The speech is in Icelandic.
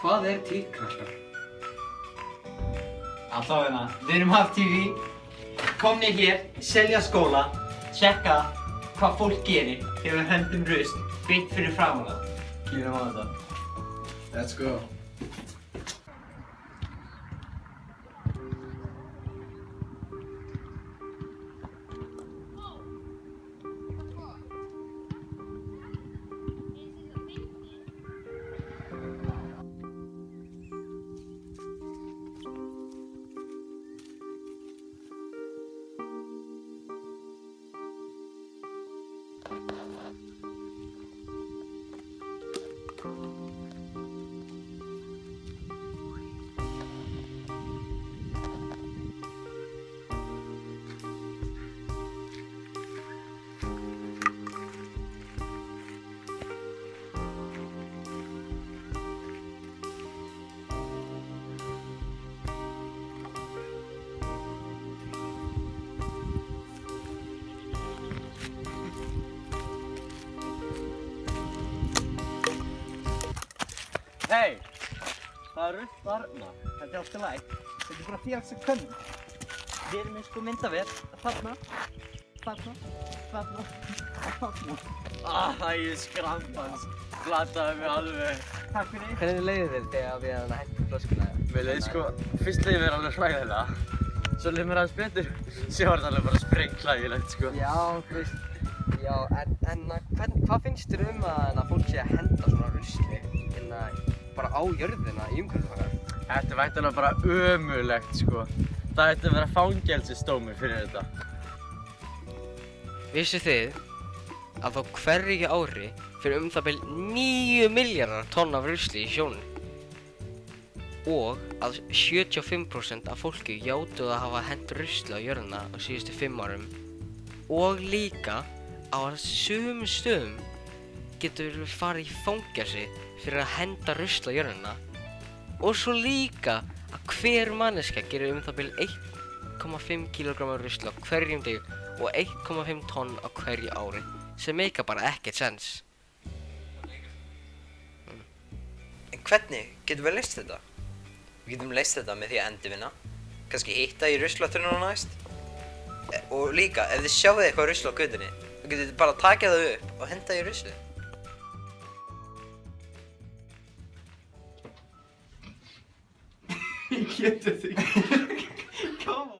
Hvað er tíkrakkar? Allavega, við erum Haf TV, komnir hér, selja skóla, tjekka hvað fólk gerir þegar við hendum rusl beint fyrir framan það. Kíkjum á þetta. Let's go. Hei, það er rusl þarna. Þetta er allt í lagi. Þetta er bara félags að könnum. Við erum með sko myndavél, þarna. Ég skrampans, glataði mig alveg. Takk fyrir. Hvernig leiði þér þegar við hentum flöskuna? Mér leiði sko, fyrst leiði mér alveg hræðilega. Svo leiði mér aðeins betur. Svo var þetta alveg bara sprengklægilegt sko. Já, þú veist, já, hvað finnst þér að fólk sé að henda svona rusli bara á jörðina í umhverfinu okkar? Þetta er væntanlega bara ömurlegt sko. Það ætti að vera fangelsisdómur fyrir þetta. Vissuð þið að á hverju ári fyrir það bil 9 milljarðar tonn af rusli í sjónum? Og að 75% af fólki játuðu að hafa hent rusli á jörðina á síðustu 5 árum. Og líka á sumum stöðum getur við farið í fangelsi fyrir að henda rusl á jörðina. Og svo líka að hver manneskja gerir það bil 1,5 kg rusl á hverjum degi og 1,5 tonn á hverju ári, sem meika bara ekkert sens. En hvernig getum við leyst þetta? Við getum leyst þetta með því að endurvinna, kannski hitta í ruslatunnuna næst. Og líka, ef þið sjáið eitthvað rusl á götunni, þá getur þið bara takið það upp og henda í ruslið. Ég geti því.